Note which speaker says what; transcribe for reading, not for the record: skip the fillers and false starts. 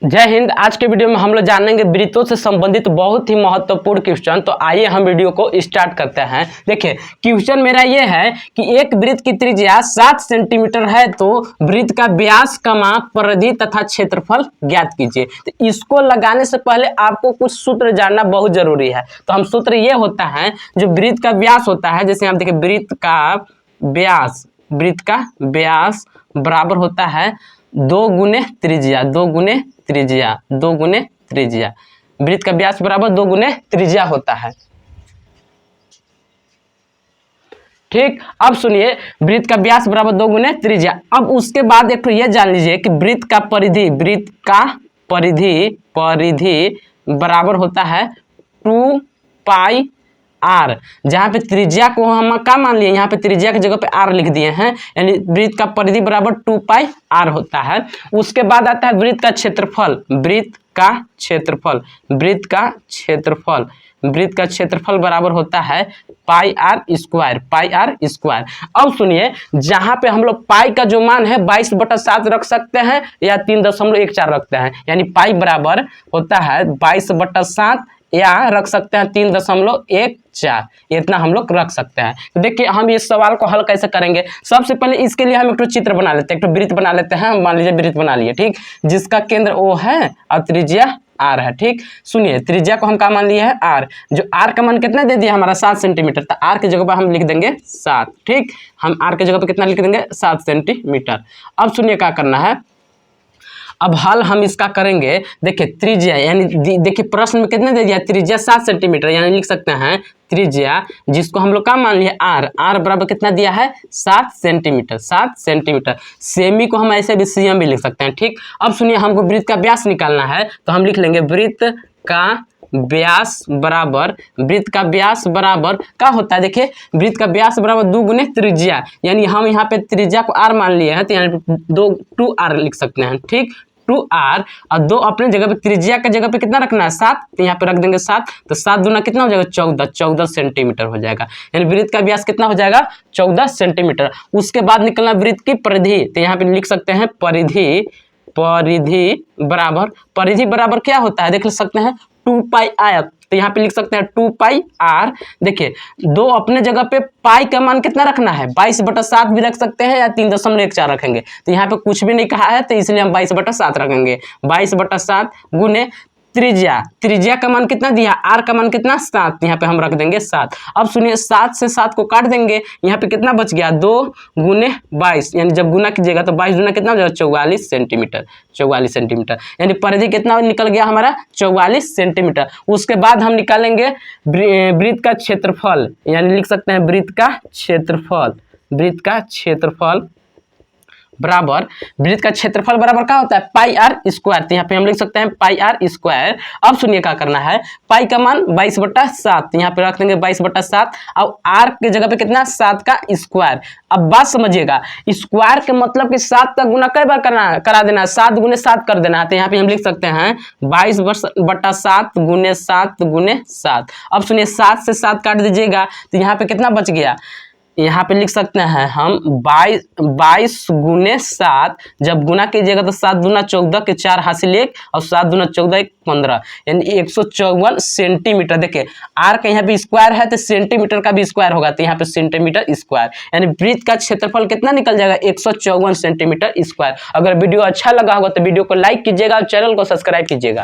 Speaker 1: जय हिंद। आज के वीडियो में हम लोग जानेंगे वृत्तों से संबंधित बहुत ही महत्वपूर्ण क्वेश्चन। तो आइए हम वीडियो को स्टार्ट करते हैं। देखिए क्वेश्चन मेरा ये है कि एक वृत्त की त्रिज्या 7 सेंटीमीटर है तो वृत्त का व्यास कमा परिधि तथा क्षेत्रफल ज्ञात कीजिए। तो इसको लगाने से पहले आपको कुछ सूत्र जानना बहुत जरूरी है। तो हम सूत्र ये होता है, जो वृत्त का व्यास होता है, जैसे आप देखिए वृत्त का व्यास बराबर होता है 2 गुने त्रिज्या। वृत्त का व्यास बराबर 2 गुने त्रिज्या होता है। ठीक, अब सुनिए, वृत्त का व्यास बराबर 2 गुने त्रिज्या। अब उसके बाद एक तो यह जान लीजिए कि वृत्त का परिधि बराबर होता है 2 पाई आर, जहाँ पे त्रिज्या को हम क्या मान लिए, यहाँ पे त्रिज्या की जगह पे आर लिख दिए हैं, यानी वृत्त का परिधि बराबर 2 पाई आर होता है। उसके बाद आता है वृत्त का क्षेत्रफल बराबर होता है पाई आर स्क्वायर। अब सुनिए, जहाँ पे हम लोग पाई का जो मान है 22/7 रख सकते हैं या 3.14 रखते हैं, यानी पाई बराबर होता है 22/7 या रख सकते हैं 3.14, इतना हम लोग रख सकते हैं। तो देखिए हम इस सवाल को हल कैसे करेंगे। सबसे पहले इसके लिए हम एक चित्र बना लेते हैं, एक वृत्त बना लेते हैं। मान लीजिए वृत्त बना लिए, ठीक, जिसका केंद्र O है और त्रिज्या R है। ठीक, सुनिए, त्रिज्या को हम क्या मान लिए है R, जो R का मान कितना दे दिया हमारा 7 सेंटीमीटर, तो R की जगह पर हम लिख देंगे 7। ठीक, हम R की जगह पर कितना लिख देंगे 7 सेंटीमीटर। अब सुनिए क्या करना है, अब हल हम इसका करेंगे। देखिए त्रिज्या, यानी देखिए प्रश्न में कितने दे दिया, त्रिज्या 7 सेंटीमीटर, यानी लिख सकते हैं त्रिज्या, जिसको हम लोग क्या मान लिए R बराबर कितना दिया है 7 सेंटीमीटर। सेमी को हम ऐसे भी cm भी लिख सकते हैं। ठीक, अब सुनिए, हमको वृत्त का व्यास निकालना है, तो हम लिख लेंगे वृत्त का व्यास बराबर क्या होता है। देखिए वृत्त का व्यास बराबर 2 गुने त्रिज्या, यानी हम यहाँ पे त्रिज्या को R मान लिए हैं, तो यहाँ पे 2r लिख सकते हैं। ठीक, 2r और 2 अपने जगह पे, त्रिज्या के जगह पे कितना रखना है 7, तो यहाँ पे रख देंगे 7, तो 7 दूना कितना हो जाएगा 14 सेंटीमीटर हो जाएगा, यानी वृत्त का व्यास कितना हो जाएगा 14 सेंटीमीटर। उसके बाद निकलना वृत्त की परिधि, तो यहाँ पे लिख सकते हैं परिधि बराबर क्या होता है, देख सकते हैं 2 पाई आर, तो यहाँ पे लिख सकते हैं 2 पाई आर। देखिए 2 अपने जगह पे पाई का मान कितना रखना है 22/7 भी रख सकते हैं या 3.14 रखेंगे, तो यहाँ पे कुछ भी नहीं कहा है, तो इसलिए हम 22/7 रखेंगे। 22/7 गुने त्रिज्या का मान कितना दिया, R का मान कितना 7, यहाँ पे हम रख देंगे 7। अब सुनिए 7 से 7 को काट देंगे, यहाँ पे कितना बच गया 2 गुने 22, यानी जब गुना कीजिएगा तो 22 गुना कितना हो जाएगा 44 सेंटीमीटर, यानी परिधि कितना निकल गया हमारा 44 सेंटीमीटर। उसके बाद हम निकालेंगे वृत्त का क्षेत्रफल, यानी लिख सकते हैं वृत्त का क्षेत्रफल बराबर क्या होता है पाई आर स्क्वायर, तो यहाँ पे हम लिख सकते हैं पाई आर स्क्वायर। अब सुनिए क्या करना है, पाई का मान 22/7, यहाँ पे रख देंगे 22/7, और आर की जगह पे कितना 7 का स्क्वायर। अब बात समझिएगा, स्क्वायर के मतलब कि 7 का गुना कई बार करा देना है, 7 गुने 7 कर देना है, तो यहाँ पे हम लिख सकते हैं 22/7 गुने 7। अब सुनिए 7 से 7 काट दीजिएगा, तो यहाँ पे कितना बच गया, यहाँ पे लिख सकते हैं हम 22 गुने 7, जब गुना कीजिएगा तो 7 दूना 14 के 4 हासिल 1 और 7 दूना 14 1 15, यानी 154 सेंटीमीटर। देखिए आर का यहाँ पे स्क्वायर है तो सेंटीमीटर का भी स्क्वायर होगा, तो यहाँ पे सेंटीमीटर स्क्वायर, यानी वृत्त का क्षेत्रफल कितना निकल जाएगा 154 सेंटीमीटर स्क्वायर। अगर वीडियो अच्छा लगा होगा तो वीडियो को लाइक कीजिएगा और चैनल को सब्सक्राइब कीजिएगा।